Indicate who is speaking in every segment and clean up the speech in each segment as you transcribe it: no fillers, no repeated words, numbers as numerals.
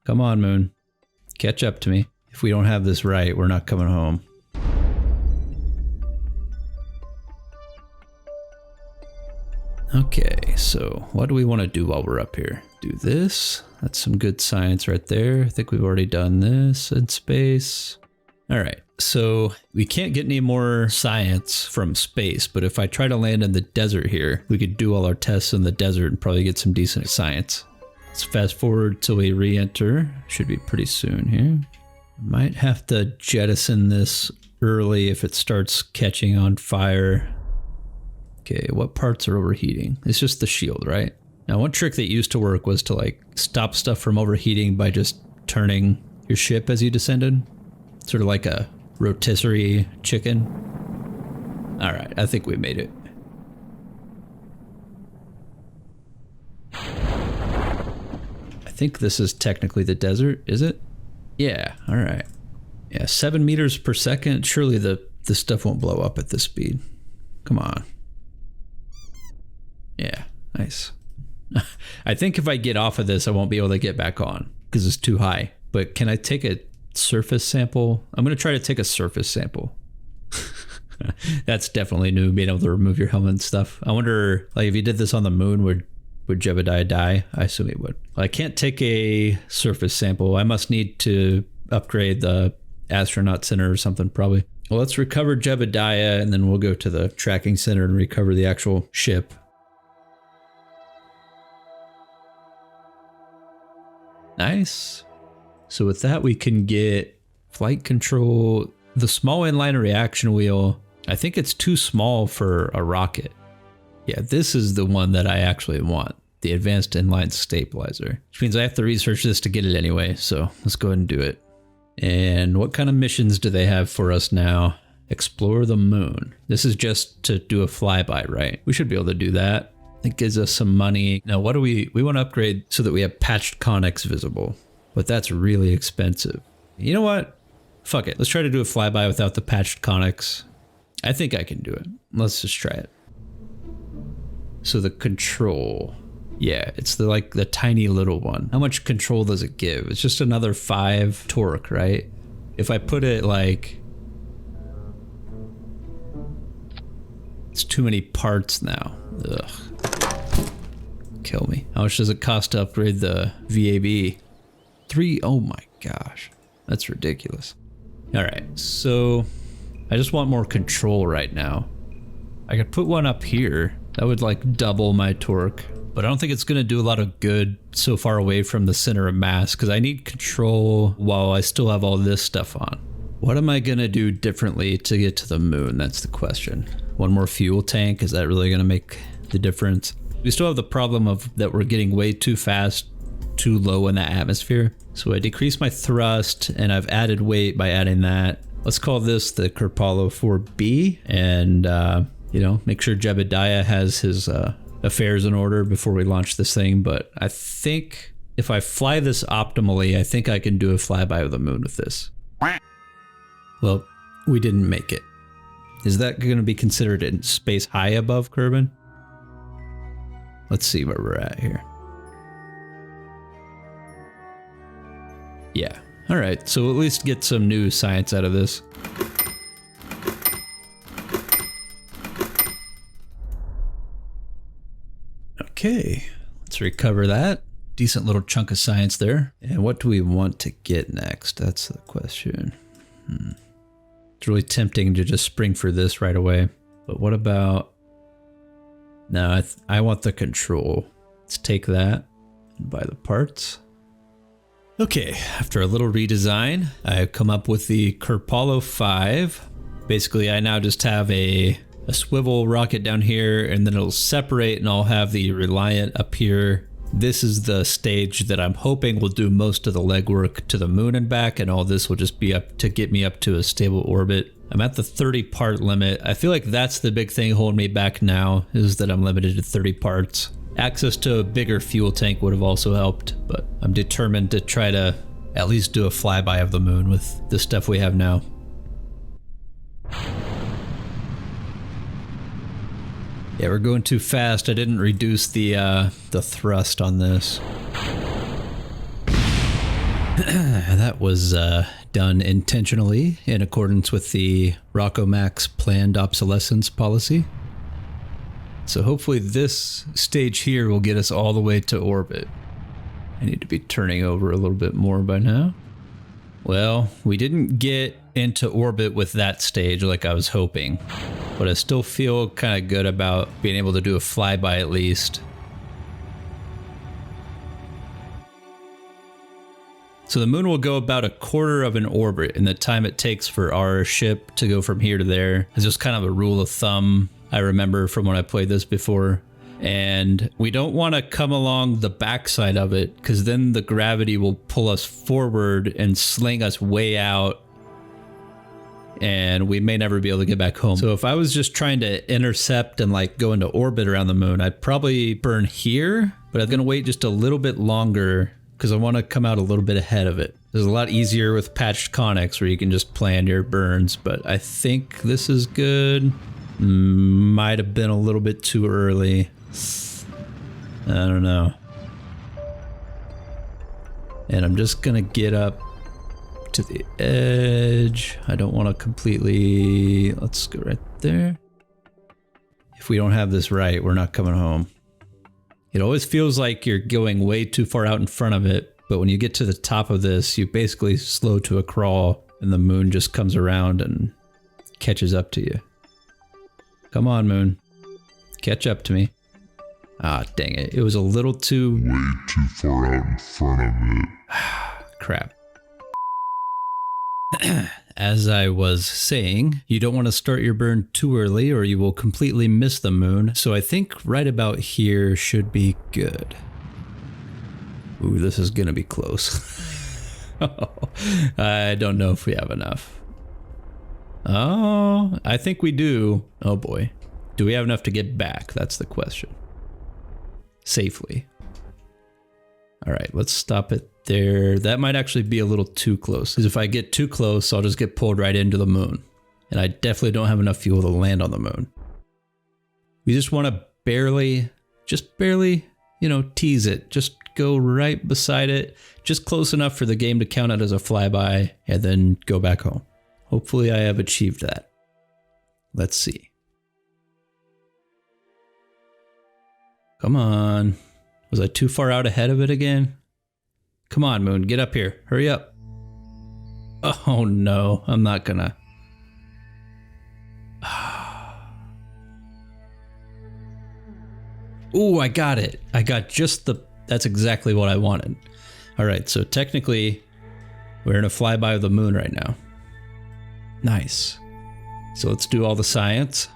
Speaker 1: Come on, Moon. Catch up to me. If we don't have this right, we're not coming home. Okay, so what do we want to do while we're up here? Do this. That's some good science right there. I think we've already done this in space. All right, so we can't get any more science from space, but if I try to land in the desert here, we could do all our tests in the desert and probably get some decent science. Let's fast forward till we re-enter. Should be pretty soon here. Might have to jettison this early if it starts catching on fire. Okay, what parts are overheating? It's just the shield, right? Now, one trick that used to work was to like stop stuff from overheating by just turning your ship as you descended. Sort of like a rotisserie chicken. All right, I think we made it. I think this is technically the desert, is it? Yeah, all right. Yeah, 7 meters per second. Surely the stuff won't blow up at this speed. Come on. Yeah, nice. I think if I get off of this, I won't be able to get back on because it's too high. But can I take a surface sample? I'm going to try to take a surface sample. That's definitely new, being able to remove your helmet and stuff. I wonder, like, if you did this on the moon, would Jebediah die? I assume he would. I can't take a surface sample. I must need to upgrade the astronaut center or something, probably. Well, let's recover Jebediah, and then we'll go to the tracking center and recover the actual ship. Nice. So with that, we can get flight control. The small inliner reaction wheel, I think it's too small for a rocket. Yeah, this is the one that I actually want. The advanced inline stabilizer. Which means I have to research this to get it anyway. So let's go ahead and do it. And what kind of missions do they have for us now? Explore the moon. This is just to do a flyby, right? We should be able to do that. It gives us some money. Now, what do we want to upgrade so that we have patched conics visible, but that's really expensive. You know what? Fuck it. Let's try to do a flyby without the patched conics. I think I can do it. Let's just try it. So the control, yeah, it's the tiny little one. How much control does it give? It's just another 5 torque, right? If I put it like, it's too many parts now. Ugh. Kill me. How much does it cost to upgrade the VAB? 3, oh my gosh. That's ridiculous. All right, so I just want more control right now. I could put one up here. That would like double my torque, but I don't think it's gonna do a lot of good so far away from the center of mass because I need control while I still have all this stuff on. What am I gonna do differently to get to the moon? That's the question. One more fuel tank, is that really gonna make the difference? We still have the problem of that we're getting way too fast, too low in the atmosphere. So I decreased my thrust and I've added weight by adding that. Let's call this the Kerbal 4B and, you know, make sure Jebediah has his affairs in order before we launch this thing. But I think if I fly this optimally, I think I can do a flyby of the moon with this. Well, we didn't make it. Is that going to be considered in space high above Kerbin? Let's see where we're at here. Yeah. All right. So at least get some new science out of this. Okay. Let's recover that. Decent little chunk of science there. And what do we want to get next? That's the question. It's really tempting to just spring for this right away. But what about... No, I want the control. Let's take that and buy the parts. Okay, after a little redesign, I've come up with the Kerbal 5. Basically, I now just have a swivel rocket down here, and then it'll separate, and I'll have the Reliant up here. This is the stage that I'm hoping will do most of the legwork to the moon and back, and all this will just be up to get me up to a stable orbit. I'm at the 30 part limit. I feel like that's the big thing holding me back now, is that I'm limited to 30 parts. Access to a bigger fuel tank would have also helped, but I'm determined to try to at least do a flyby of the moon with the stuff we have now. Yeah, we're going too fast. I didn't reduce the thrust on this. That was done intentionally in accordance with the Rockomax planned obsolescence policy. So hopefully this stage here will get us all the way to orbit. I need to be turning over a little bit more by now. Well, we didn't get into orbit with that stage like I was hoping, but I still feel kind of good about being able to do a flyby at least. So the moon will go about a quarter of an orbit in the time it takes for our ship to go from here to there. It's just kind of a rule of thumb I remember from when I played this before. And we don't want to come along the backside of it because then the gravity will pull us forward and sling us way out. And we may never be able to get back home. So if I was just trying to intercept and like go into orbit around the moon, I'd probably burn here, but I'm going to wait just a little bit longer because I want to come out a little bit ahead of it. It's a lot easier with patched conics where you can just plan your burns, but I think this is good. Might have been a little bit too early. I don't know. And I'm just gonna get up to the edge. I don't want to completely... Let's go right there. If we don't have this right, we're not coming home. It always feels like you're going way too far out in front of it, but when you get to the top of this, you basically slow to a crawl and the moon just comes around and catches up to you. Come on, moon. Catch up to me. Ah, dang it. It was a little too...
Speaker 2: Way too far out in front of it.
Speaker 1: Crap. As I was saying, you don't want to start your burn too early or you will completely miss the moon. So I think right about here should be good. Ooh, this is going to be close. I don't know if we have enough. Oh, I think we do. Oh boy. Do we have enough to get back? That's the question. Safely. All right, let's stop it there. That might actually be a little too close, because if I get too close, I'll just get pulled right into the moon. And I definitely don't have enough fuel to land on the moon. We just want to barely, just barely, you know, tease it. Just go right beside it, just close enough for the game to count it as a flyby, and then go back home. Hopefully I have achieved that. Let's see. Come on. Was I too far out ahead of it again? Come on, moon, get up here. Hurry up. Oh no, I'm not gonna. Ooh, I got it. I got just the... That's exactly what I wanted. All right, so technically, we're in a flyby of the moon right now. Nice. So let's do all the science.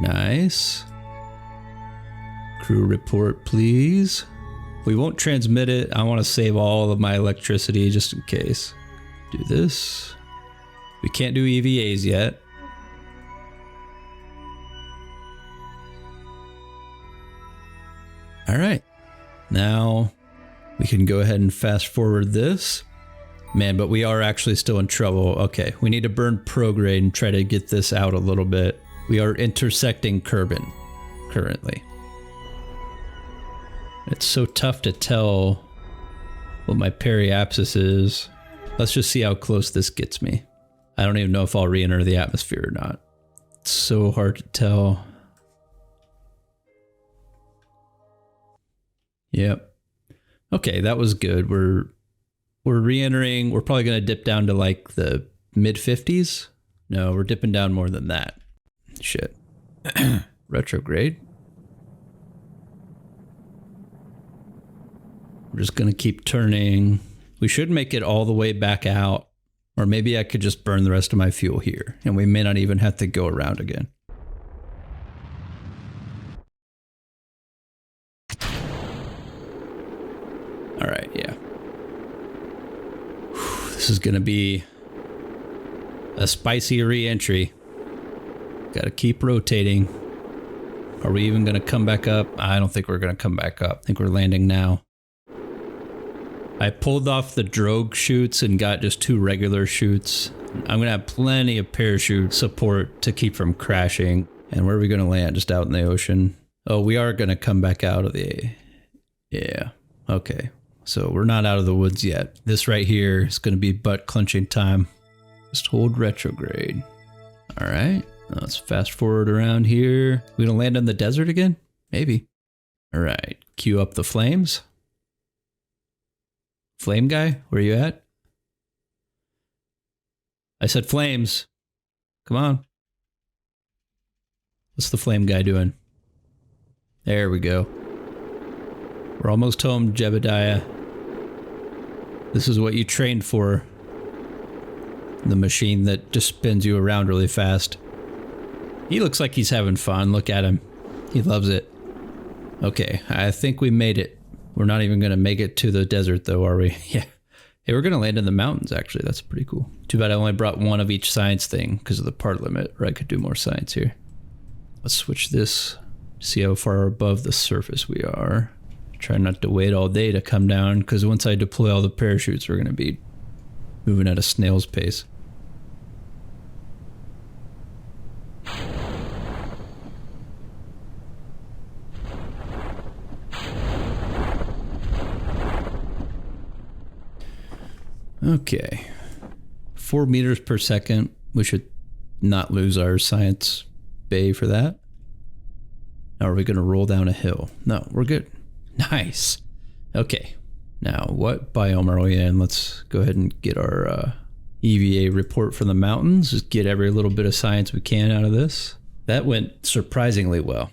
Speaker 1: Nice. Crew report, please. We won't transmit it. I want to save all of my electricity just in case. Do this. We can't do EVAs yet. All right. Now we can go ahead and fast forward this. Man, but we are actually still in trouble. Okay, we need to burn prograde and try to get this out a little bit. We are intersecting Kerbin currently. It's so tough to tell what my periapsis is. Let's just see how close this gets me. I don't even know if I'll re-enter the atmosphere or not. It's so hard to tell. Yep. Okay, that was good. We're re-entering. We're probably going to dip down to like the mid-50s. No, we're dipping down more than that. Shit. Retrograde. We're just going to keep turning. We should make it all the way back out. Or maybe I could just burn the rest of my fuel here. And we may not even have to go around again. All right, yeah. This is going to be a spicy re-entry. Got to keep rotating. Are we even going to come back up? I don't think we're going to come back up. I think we're landing now. I pulled off the drogue chutes and got just 2 regular chutes. I'm going to have plenty of parachute support to keep from crashing. And where are we going to land? Just out in the ocean? Oh, we are going to come back out of the... Yeah. Okay, so we're not out of the woods yet. This right here is going to be butt clenching time. Just hold retrograde. All right, let's fast forward around here. We gonna land in the desert again? Maybe. All right, cue up the flames. Flame guy, where you at? I said flames. Come on. What's the flame guy doing? There we go. We're almost home, Jebediah. This is what you trained for. The machine that just spins you around really fast. He looks like he's having fun. Look at him. He loves it. Okay, I think we made it. We're not even going to make it to the desert though, are we? Yeah. Hey, we're going to land in the mountains actually. That's pretty cool. Too bad I only brought one of each science thing because of the part limit, or I could do more science here. Let's switch this. See how far above the surface we are. Try not to wait all day to come down because once I deploy all the parachutes, we're going to be moving at a snail's pace. Okay, 4 meters per second. We should not lose our science bay for that. Now are we going to roll down a hill? No, we're good. Nice. Okay, now what biome are we in? Let's go ahead and get our EVA report from the mountains. Just get every little bit of science we can out of this. That went surprisingly well.